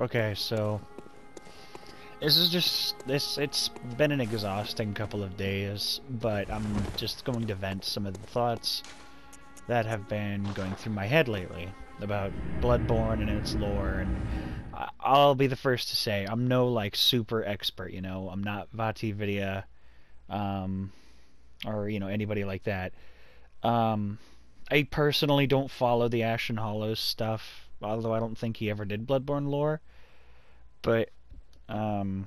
Okay, so this is just it's been an exhausting couple of days, but I'm just going to vent some of the thoughts that have been going through my head lately about Bloodborne and its lore, and I'll be the first to say I'm no like super expert, you know. I'm not Vati Vidya, um, or you know anybody like that. Um, I personally don't follow the Ashen Hollows stuff, although I don't think he ever did Bloodborne lore. But um,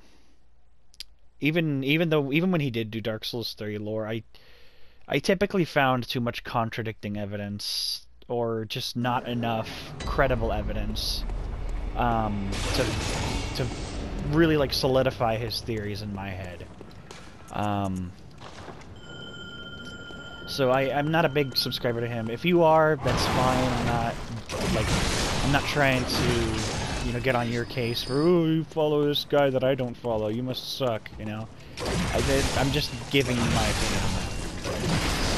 even when he did do Dark Souls 3 lore, I typically found too much contradicting evidence or just not enough credible evidence to really like solidify his theories in my head. Um, so I'm not a big subscriber to him. If you are, that's fine. I'm not trying to, you know, get on your case for, oh, you follow this guy that I don't follow, you must suck, you know. I'm just giving you my opinion on that.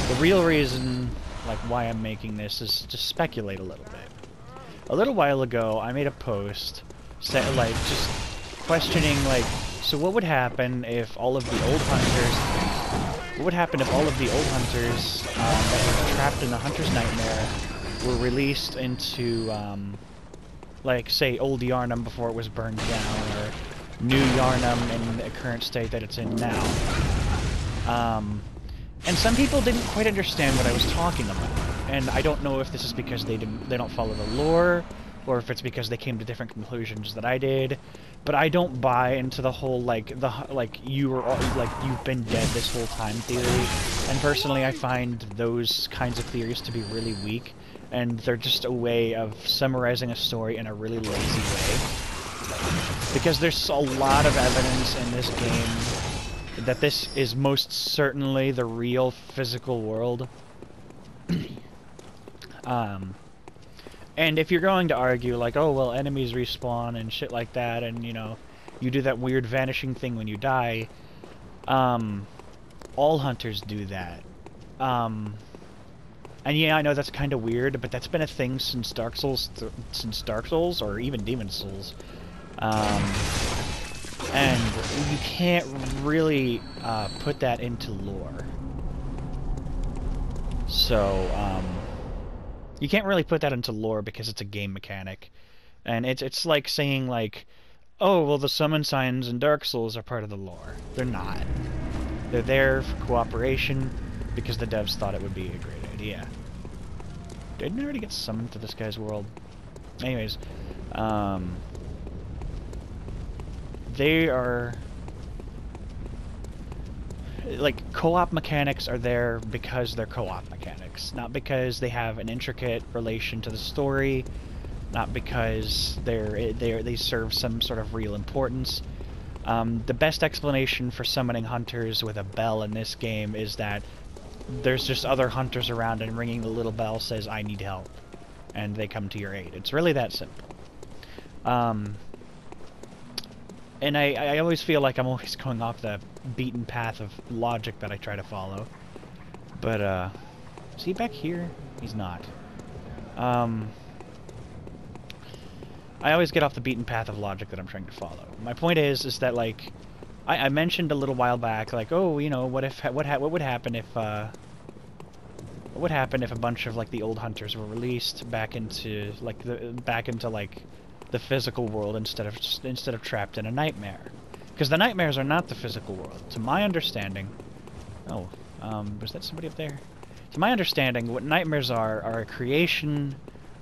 The real reason, like, why I'm making this is to speculate a little bit. A little while ago, I made a post, like, just questioning, like, so what would happen if all of the old hunters, what would happen if all of the old hunters that were trapped in the Hunter's Nightmare were released into, like, say, old Yarnum before it was burned down, or new Yarnum in the current state that it's in now. And some people didn't quite understand what I was talking about, and I don't know if this is because they don't follow the lore, or if it's because they came to different conclusions that I did, but I don't buy into the whole like you've been dead this whole time theory. And personally, I find those kinds of theories to be really weak, and they're just a way of summarizing a story in a really lazy way. Because there's a lot of evidence in this game that this is most certainly the real physical world. And if you're going to argue, like, oh, well, enemies respawn and shit like that, and, you know, you do that weird vanishing thing when you die, all hunters do that. And yeah, I know that's kind of weird, but that's been a thing since Dark Souls, or even Demon Souls. And you can't really put that into lore. So, you can't really put that into lore because it's a game mechanic. And it's like saying, like, oh, well, the summon signs in Dark Souls are part of the lore. They're not. They're there for cooperation because the devs thought it would be a great idea. Didn't I already get summoned to this guy's world? Anyways, they are... like, co-op mechanics are there because they're co-op mechanics, not because they have an intricate relation to the story, not because they serve some sort of real importance. The best explanation for summoning hunters with a bell in this game is that there's just other hunters around, and ringing the little bell says, I need help, and they come to your aid. It's really that simple. And I always feel like I'm always going off the beaten path of logic that I try to follow. But, is he back here? He's not. I always get off the beaten path of logic that I'm trying to follow. My point is that, like, I mentioned a little while back, like, oh, you know, what would happen if, what would happen if a bunch of, like, the old hunters were released back into, like, the physical world instead of trapped in a nightmare? Because the nightmares are not the physical world. To my understanding... Oh, was that somebody up there? To my understanding, what nightmares are a creation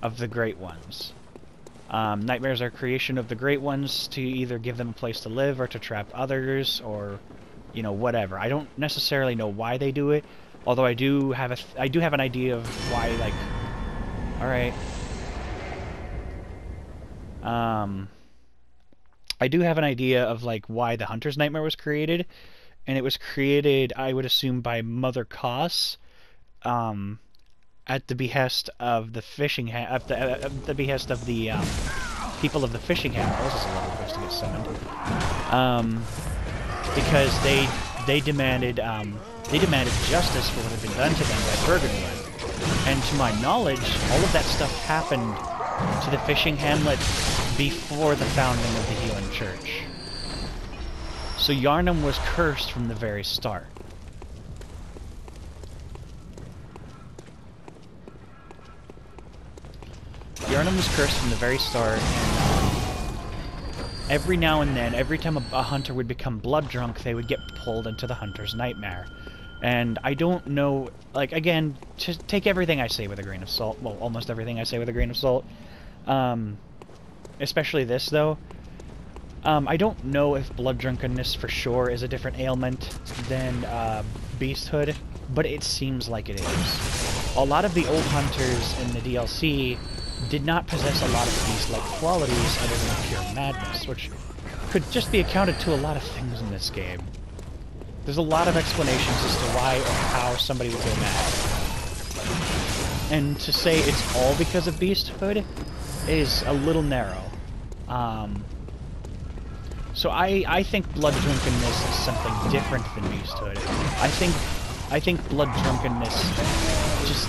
of the Great Ones. Nightmares are a creation of the Great Ones to either give them a place to live or to trap others, or, you know, whatever. I don't necessarily know why they do it, although I do have an idea of why, like... Alright. I do have an idea of, like, why the Hunter's Nightmare was created, and it was created, I would assume, by Mother Koss, at the behest of the fishing at the behest of the people of the fishing hammer. This is a little close to get summoned. Because they demanded justice for what had been done to them by Burgundy. And to my knowledge, all of that stuff happened to the fishing hamlet before the founding of the Healing Church. So Yharnam was cursed from the very start. Yharnam was cursed from the very start, and every now and then, every time a hunter would become blood drunk, they would get pulled into the hunter's nightmare. And I don't know, like, again, just take everything I say with a grain of salt. Well, almost everything I say with a grain of salt. Especially this, though. I don't know if blood drunkenness for sure is a different ailment than beasthood, but it seems like it is. A lot of the old hunters in the DLC did not possess a lot of beast-like qualities other than pure madness, which could just be accounted to a lot of things in this game. There's a lot of explanations as to why or how somebody would go mad. And to say it's all because of beasthood is a little narrow. So I think blood drunkenness is something different than beasthood. I think blood drunkenness just...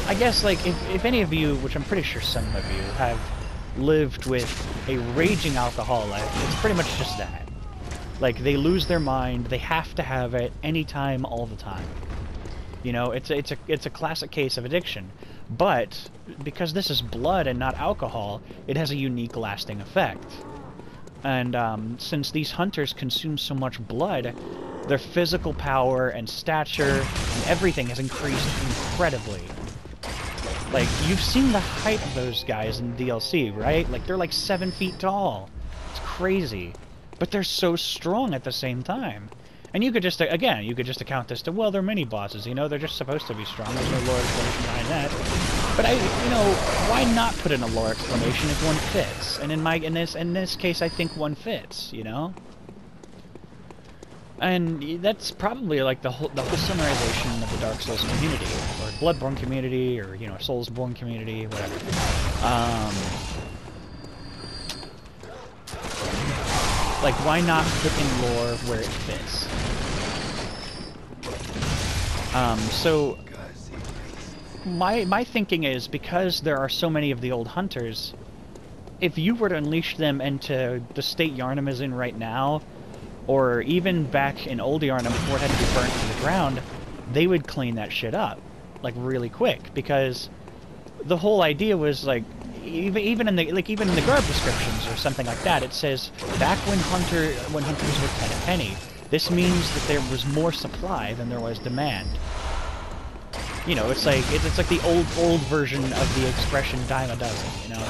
I guess, like, if any of you, which I'm pretty sure some of you, have lived with a raging alcoholic, it's pretty much just that. Like, they lose their mind, they have to have it anytime, all the time. You know, it's a classic case of addiction. But, because this is blood and not alcohol, it has a unique lasting effect. And, since these hunters consume so much blood, their physical power and stature and everything has increased incredibly. Like, you've seen the height of those guys in DLC, right? Like, they're like 7 feet tall. It's crazy. But they're so strong at the same time. And you could just, again, you could just account this to, well, they're mini-bosses, you know? They're just supposed to be strong. There's no lore explanation behind that. But you know, why not put in a lore explanation if one fits? And in this case, I think one fits, you know? And that's probably like the whole summarization of the Dark Souls community, or Bloodborne community, or, you know, Soulsborne community, whatever. Like, why not put in lore where it fits? So my thinking is, because there are so many of the old hunters, if you were to unleash them into the state Yharnam is in right now, or even back in old Yharnam before it had to be burnt to the ground, they would clean that shit up, like, really quick, because the whole idea was, like, even in the garb descriptions or something like that, it says back when hunters were 10 a penny. This means that there was more supply than there was demand. You know, it's like the old version of the expression dime a dozen, you know.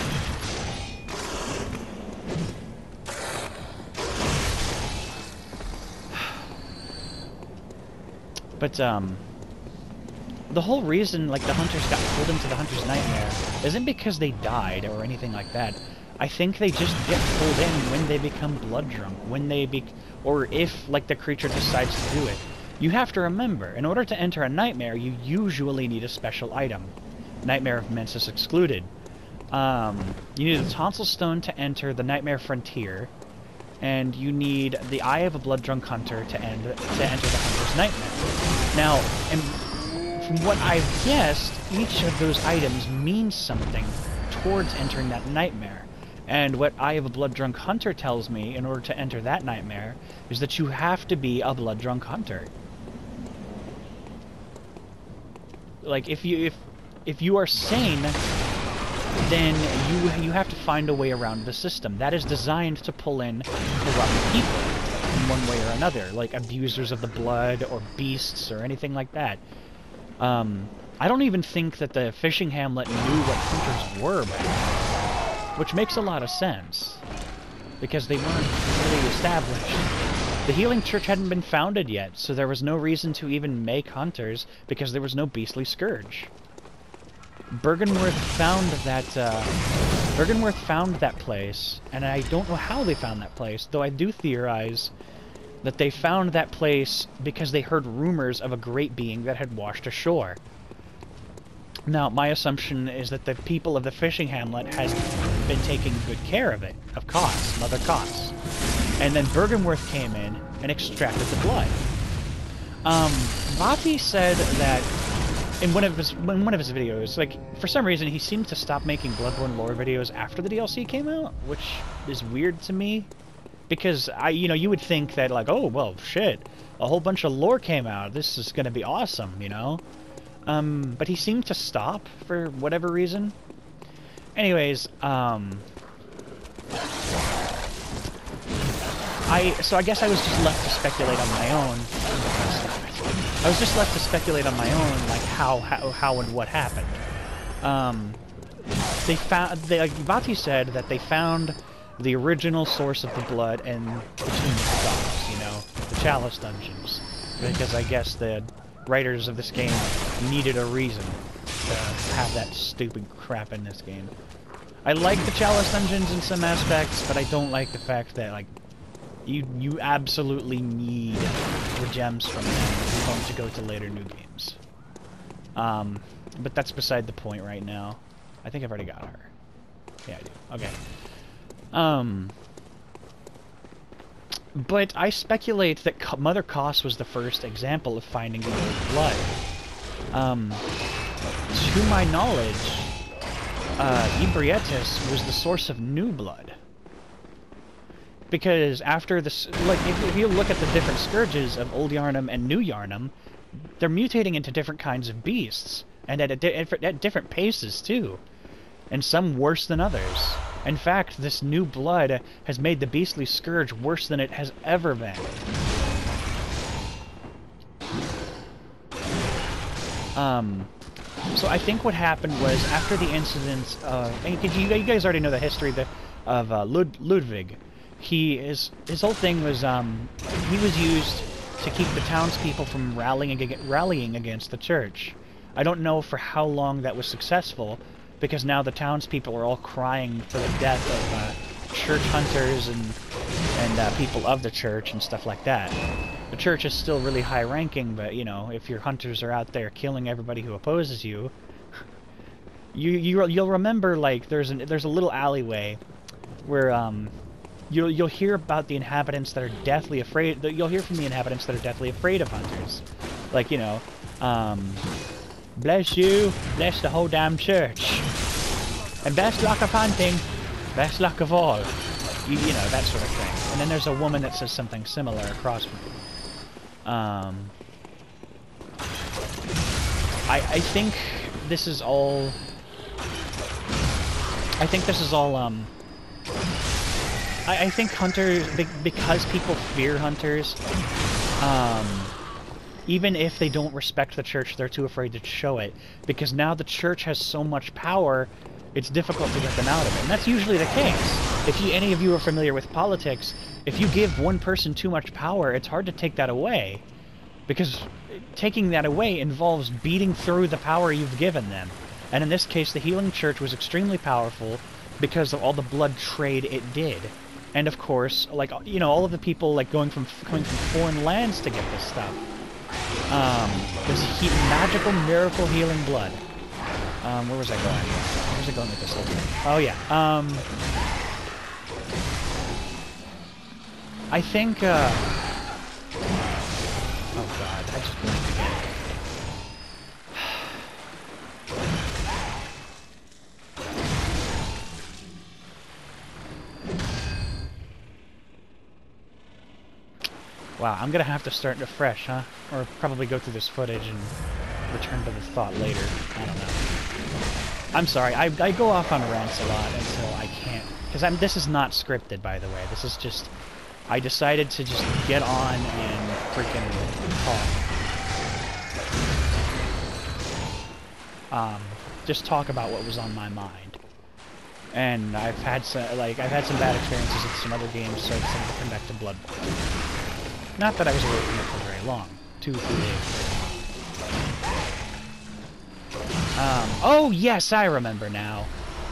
But, the whole reason, like, the hunters got pulled into the hunter's nightmare isn't because they died or anything like that. I think they just get pulled in when they become blood drunk, or if, like, the creature decides to do it. You have to remember, in order to enter a nightmare, you usually need a special item. Nightmare of Mensis excluded. You need a tonsil stone to enter the Nightmare Frontier, and you need the Eye of a Blood Drunk Hunter to enter the hunter's nightmare. Now, from what I've guessed, each of those items means something towards entering that nightmare. And what Eye of a Blood Drunk Hunter tells me, in order to enter that nightmare, is that you have to be a Blood Drunk Hunter. Like, if you are sane, then you have to find a way around the system. That is designed to pull in corrupt people in one way or another, like abusers of the blood, or beasts, or anything like that. I don't even think that the fishing hamlet knew what hunters were back then, which makes a lot of sense, because they weren't really established. The Healing Church hadn't been founded yet, so there was no reason to even make hunters, because there was no beastly scourge. Byrgenwerth found that place, and I don't know how they found that place, though I do theorize that they found that place because they heard rumors of a great being that had washed ashore. Now, my assumption is that the people of the fishing hamlet had been taking good care of it, of Koss, Mother Koss. And then Byrgenwerth came in and extracted the blood. Vati said that in one of his videos, like, for some reason he seemed to stop making Bloodborne lore videos after the DLC came out, which is weird to me, because you would think that, like, oh well, shit, a whole bunch of lore came out, this is gonna be awesome, you know. But he seemed to stop for whatever reason. Anyways, so I guess I was just left to speculate on my own. I was just left to speculate on my own, like how and what happened. Like Vati said that they found the original source of the blood in the Tomb of the Gods, you know, the Chalice dungeons, because I guess the writers of this game needed a reason to have that stupid crap in this game. I like the Chalice dungeons in some aspects, but I don't like the fact that, like, you absolutely need the gems from them if you're going to go to later new games. But that's beside the point right now. I think I've already got her. Yeah, I do. Okay. But I speculate that Mother Koss was the first example of finding the old blood. To my knowledge, Ebrietis was the source of new blood. Because after this, like, if you look at the different scourges of Old Yharnam and New Yharnam, they're mutating into different kinds of beasts, and at different paces too, and some worse than others. In fact, this new blood has made the beastly scourge worse than it has ever been. So I think what happened was, after the incidents of, and you guys already know the history of Ludwig. His whole thing was, he was used to keep the townspeople from rallying against the church. I don't know for how long that was successful, because now the townspeople are all crying for the death of church hunters and people of the church and stuff like that. The church is still really high-ranking, but, you know, if your hunters are out there killing everybody who opposes you, you'll remember, like, there's a little alleyway where you'll hear about the inhabitants that are deathly afraid. You'll hear from the inhabitants that are deathly afraid of hunters, like, you know, bless you, bless the whole damn church, and best luck of hunting, best luck of all, you know, that sort of thing. And then there's a woman that says something similar across from you. I think this is all. I think hunters, because people fear hunters, even if they don't respect the church, they're too afraid to show it, because now the church has so much power, it's difficult to get them out of it. And that's usually the case. If any of you are familiar with politics, if you give one person too much power, it's hard to take that away, because taking that away involves beating through the power you've given them. And in this case, the Healing Church was extremely powerful because of all the blood trade it did. And of course, like, you know, all of the people, like, coming from foreign lands to get this stuff. This magical miracle healing blood. Where was I going? Where was I going with this whole thing? Oh yeah. I think. Oh god, I just blinked again. Wow, I'm gonna have to start afresh, huh? Or probably go through this footage and return to the thought later. I don't know. I'm sorry, I go off on rants a lot until I can't. Because this is not scripted, by the way. This is just... I decided to just get on and freaking talk. Just talk about what was on my mind. And I've had some bad experiences with some other games, so I decided to come back to Bloodborne. Not that I was away from it for very long. 2-3 days. Oh yes, I remember now.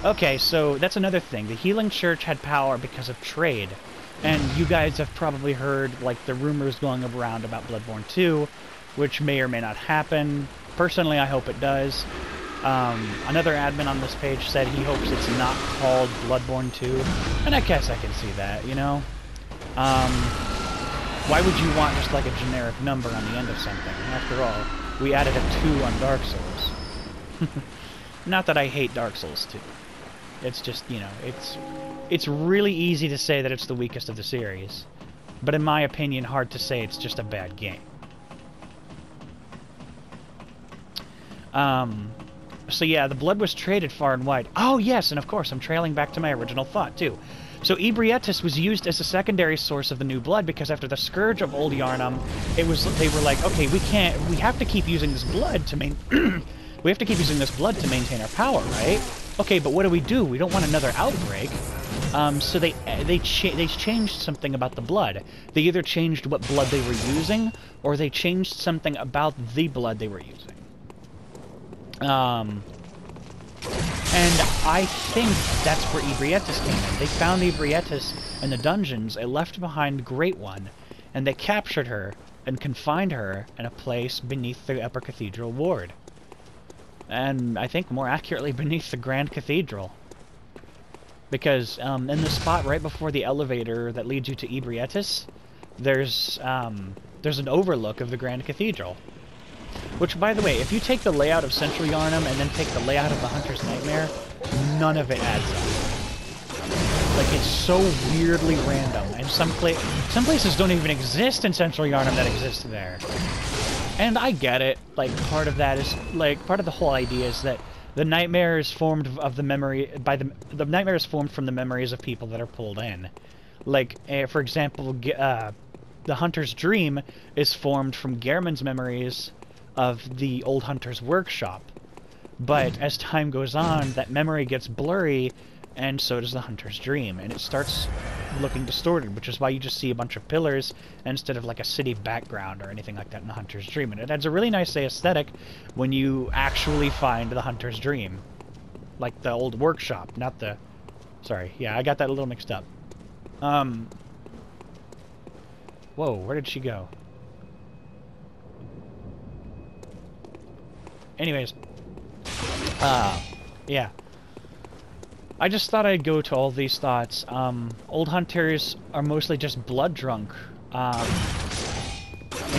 Okay, so that's another thing. The Healing Church had power because of trade. And you guys have probably heard, like, the rumors going around about Bloodborne 2, which may or may not happen. Personally, I hope it does. Another admin on this page said he hopes it's not called Bloodborne 2. And I guess I can see that, you know? Why would you want just like a generic number on the end of something? After all, we added a 2 on Dark Souls. Not that I hate Dark Souls 2. It's just, you know, it's really easy to say that it's the weakest of the series. But in my opinion, hard to say it's just a bad game. So yeah, the blood was traded far and wide. Oh yes, and of course, I'm trailing back to my original thought, too. So Ebrietas was used as a secondary source of the new blood because after the Scourge of Old Yarnum, they were like, okay, we have to keep using this blood to we have to keep using this blood to maintain our power, right? Okay, but what do? We don't want another outbreak. So they changed something about the blood. They either changed what blood they were using, or they changed something about the blood they were using. And I think that's where Ebrietas came in. They found Ebrietas in the dungeons, a left-behind Great One, and they captured her and confined her in a place beneath the Upper Cathedral Ward. And I think more accurately beneath the Grand Cathedral. Because in the spot right before the elevator that leads you to Ebrietas, there's an overlook of the Grand Cathedral. Which, by the way, if you take the layout of Central Yarnum and then take the layout of the Hunter's Nightmare, none of it adds up. Like, it's so weirdly random, and some places don't even exist in Central Yarnum that exist there. And I get it. Like, part of that is, like, part of the whole idea is that the nightmare is formed of the memory, the nightmare is formed from the memories of people that are pulled in. Like, for example, the Hunter's Dream is formed from Gehrman's memories of the old Hunter's workshop. But as time goes on, that memory gets blurry, and so does the Hunter's Dream, and it starts looking distorted, which is why you just see a bunch of pillars instead of like a city background or anything like that in the Hunter's Dream. And it adds a really nice aesthetic when you actually find the Hunter's Dream. Like the old workshop, not the... Sorry, yeah, I got that a little mixed up. Whoa, where did she go? Anyways, yeah. I just thought I'd go to all these thoughts. Old hunters are mostly just blood drunk. And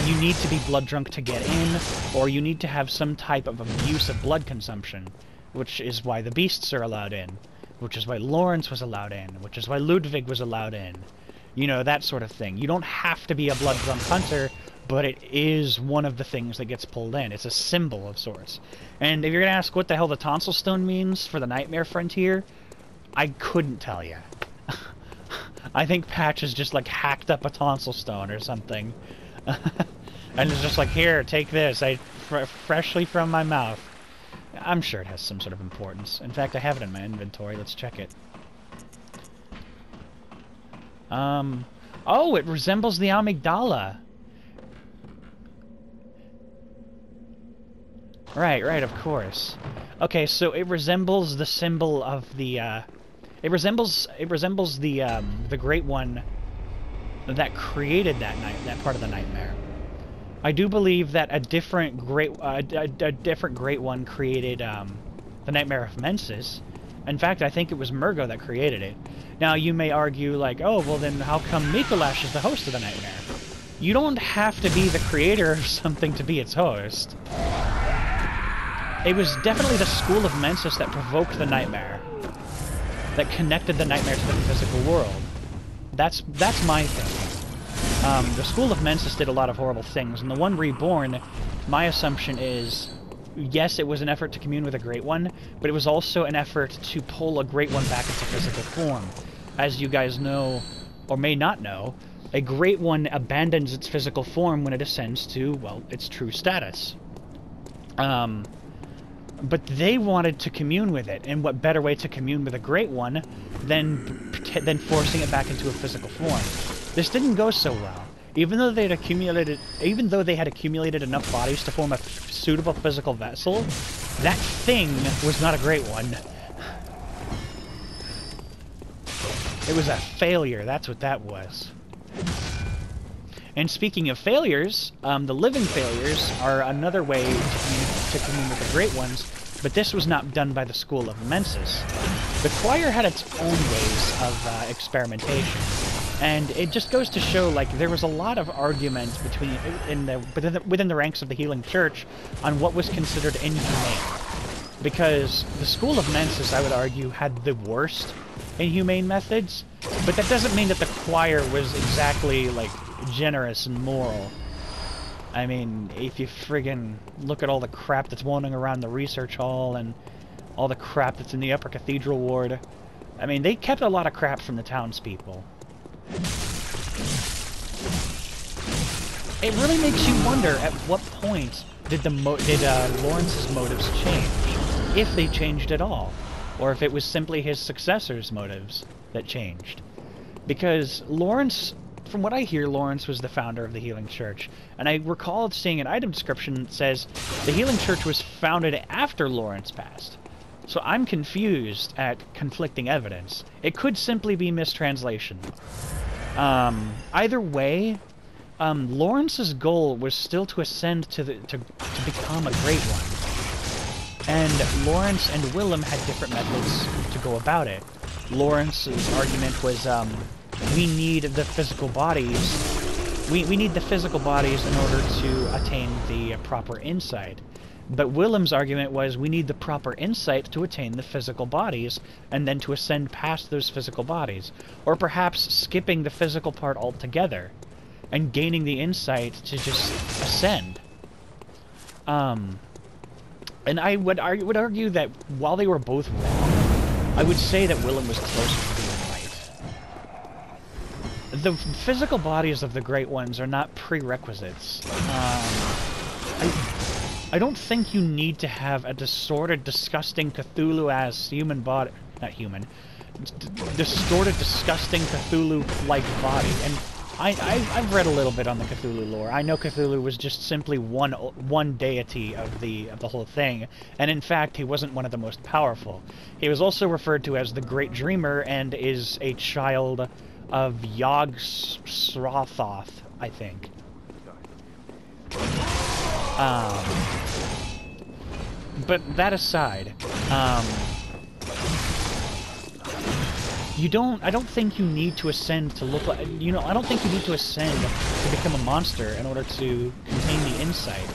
you need to be blood drunk to get in, or you need to have some type of abuse of blood consumption, which is why the beasts are allowed in, which is why Lawrence was allowed in, which is why Ludwig was allowed in. You know, that sort of thing. You don't have to be a blood drunk hunter, but it is one of the things that gets pulled in. It's a symbol of sorts. And if you're going to ask what the hell the tonsil stone means for the Nightmare Frontier, I couldn't tell you. I think Patch has just, like, hacked up a tonsil stone or something. And it's just like, here, take this, freshly from my mouth. I'm sure it has some sort of importance. In fact, I have it in my inventory. Let's check it. Oh, it resembles the amygdala. Right, of course. Okay, so it resembles the symbol of the, it resembles the Great One that created that part of the nightmare. I do believe that a different Great One created, the Nightmare of Mensis. In fact, I think it was Murgo that created it. Now, you may argue, like, oh, well then how come Mikolash is the host of the nightmare? You don't have to be the creator of something to be its host. It was definitely the School of Mensis that provoked the nightmare. That connected the nightmare to the physical world. That's my thing. The School of Mensis did a lot of horrible things, and the one Reborn, my assumption is, yes, it was an effort to commune with a Great One, but it was also an effort to pull a Great One back into physical form. As you guys know, or may not know, a Great One abandons its physical form when it ascends to, well, its true status. But they wanted to commune with it, and what better way to commune with a Great One than forcing it back into a physical form? This didn't go so well. Even though they had accumulated enough bodies to form a suitable physical vessel, that thing was not a Great One. It was a failure, that's what that was. And speaking of failures, the living failures are another way to commune with the Great Ones, but this was not done by the School of Mensis. The choir had its own ways of experimentation, and it just goes to show, like, there was a lot of argument within the ranks of the Healing Church on what was considered inhumane. Because the School of Mensis, I would argue, had the worst inhumane methods, but that doesn't mean that the choir was exactly, like, generous and moral. I mean, if you friggin' look at all the crap that's wandering around the research hall and all the crap that's in the upper cathedral ward, I mean, they kept a lot of crap from the townspeople. It really makes you wonder at what point did Lawrence's motives change, if they changed at all, or if it was simply his successors' motives that changed. Because Lawrence, from what I hear, Lawrence was the founder of the Healing Church, and I recall seeing an item description that says the Healing Church was founded after Lawrence passed. So I'm confused at conflicting evidence. It could simply be mistranslation. Either way, Lawrence's goal was still to ascend to become a Great One. And Lawrence and Willem had different methods to go about it. Lawrence's argument was, we need the physical bodies. We need the physical bodies in order to attain the proper insight. But Willem's argument was, we need the proper insight to attain the physical bodies, and then to ascend past those physical bodies. Or perhaps skipping the physical part altogether, and gaining the insight to just ascend. And I would argue that while they were both wrong, I would say that Willem was closer to being right. The physical bodies of the Great Ones are not prerequisites. I don't think you need to have a distorted, disgusting Cthulhu-ass human body... Not human. Distorted, disgusting Cthulhu-like body. And I've read a little bit on the Cthulhu lore. I know Cthulhu was just simply one deity of the whole thing, and in fact, he wasn't one of the most powerful. He was also referred to as the Great Dreamer, and is a child of Yog-Sothoth, I think. But that aside, I don't think you need to ascend to look like, I don't think you need to ascend to become a monster in order to contain the insight.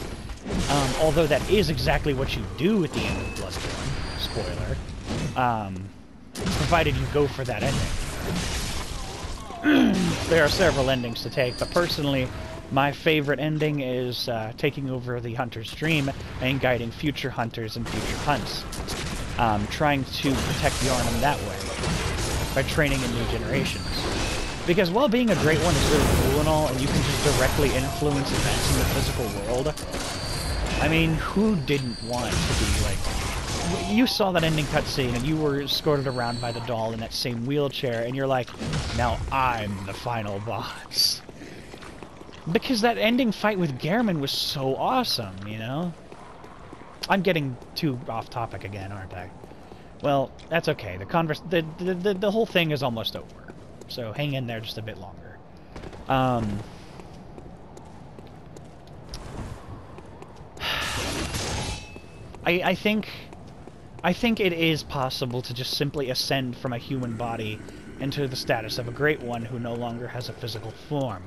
Although that is exactly what you do at the end of Bloodborne. Spoiler. Provided you go for that ending. There are several endings to take, but personally, my favorite ending is taking over the Hunter's Dream and guiding future hunters and future hunts. Trying to protect Yharnam that way, by training in new generations. Because while being a Great One is really cool and all, and you can just directly influence events in the physical world, I mean, who didn't want to be, like... You saw that ending cutscene, and you were escorted around by the doll in that same wheelchair, and you're like, now I'm the final boss. Because that ending fight with Gehrman was so awesome, you know? I'm getting too off topic again, aren't I? Well, that's okay. The whole thing is almost over. So hang in there just a bit longer. I think it is possible to just simply ascend from a human body into the status of a Great One who no longer has a physical form.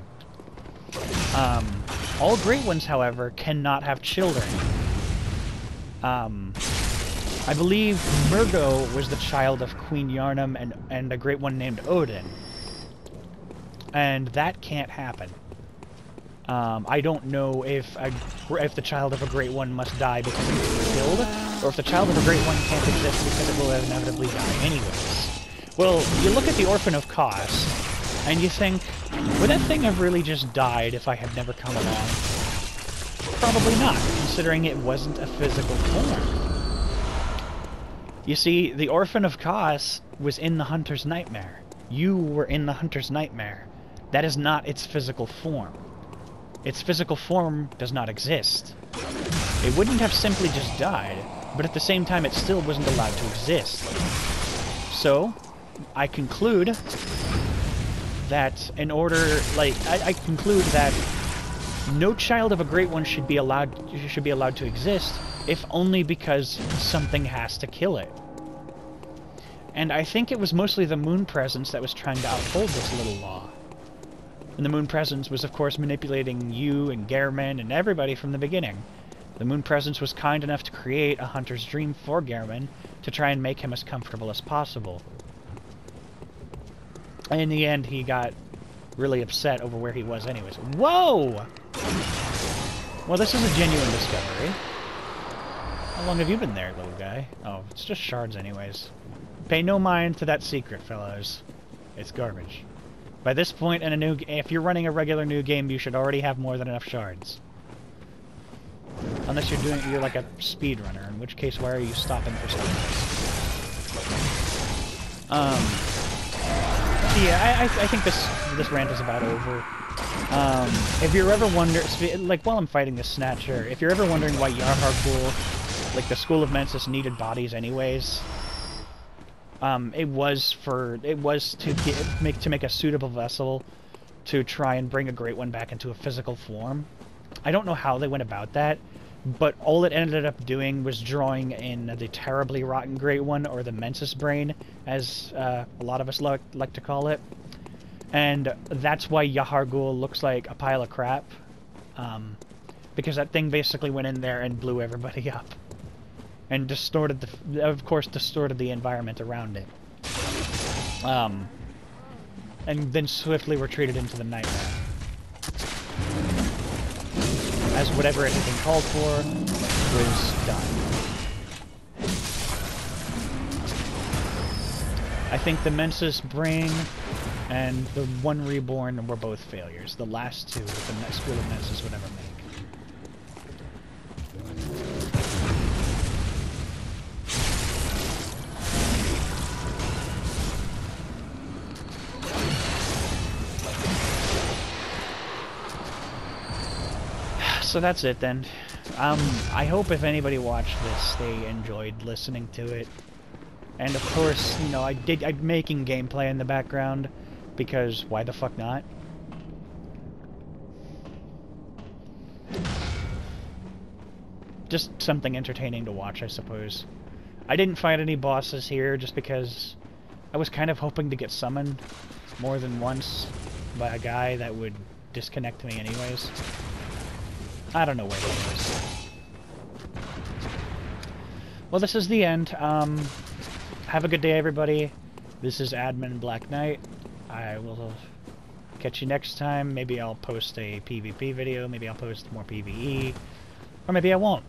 All Great Ones, however, cannot have children. I believe Murgo was the child of Queen Yharnam and a Great One named Odin. And that can't happen. I don't know if the child of a Great One must die because it was killed, or if the child of a Great One can't exist because it will inevitably die anyways. Well, you look at the Orphan of Kos, and you think, would that thing have really just died if I had never come along? Probably not, considering it wasn't a physical form. You see, the Orphan of Kos was in the Hunter's Nightmare. You were in the Hunter's Nightmare. That is not its physical form. Its physical form does not exist. It wouldn't have simply just died, but at the same time it still wasn't allowed to exist. So, I conclude that in order, I conclude that no child of a Great One should be allowed to exist, if only because something has to kill it. And I think it was mostly the Moon Presence that was trying to uphold this little law. And the Moon Presence was, of course, manipulating you and Gehrman and everybody from the beginning. The Moon Presence was kind enough to create a hunter's dream for Gehrman to try and make him as comfortable as possible. And in the end, he got really upset over where he was anyways. Whoa! Well, this is a genuine discovery. How long have you been there, little guy? Oh, it's just shards anyways. Pay no mind to that secret, fellows. It's garbage. By this point in if you're running a regular new game, you should already have more than enough shards. Unless you're like a speedrunner, in which case, why are you stopping for speedruns? Yeah, I think this rant is about over. If you're ever wondering, like while I'm fighting this Snatcher, if you're ever wondering why Yahar'gul, like the School of Mensis, needed bodies anyways, it was to make a suitable vessel to try and bring a Great One back into a physical form. I don't know how they went about that, but all it ended up doing was drawing in the terribly rotten Great One, or the Mensis Brain, as a lot of us like to call it. And that's why Yahar'gul looks like a pile of crap. Because that thing basically went in there and blew everybody up. And distorted the environment around it. And then swiftly retreated into the nightmare. As whatever it had been called for was done. I think the Mensis Brain and the One Reborn were both failures. The last two that the next School of Mensis would ever make. So that's it then. I hope if anybody watched this, they enjoyed listening to it. And of course, you know, I'm making gameplay in the background, because why the fuck not? Just something entertaining to watch, I suppose. I didn't fight any bosses here just because I was kind of hoping to get summoned more than once by a guy that would disconnect me anyways. I don't know where it is. Well, this is the end. Have a good day, everybody. This is Admin Black Knight. I will catch you next time. Maybe I'll post a PvP video. Maybe I'll post more PvE. Or maybe I won't.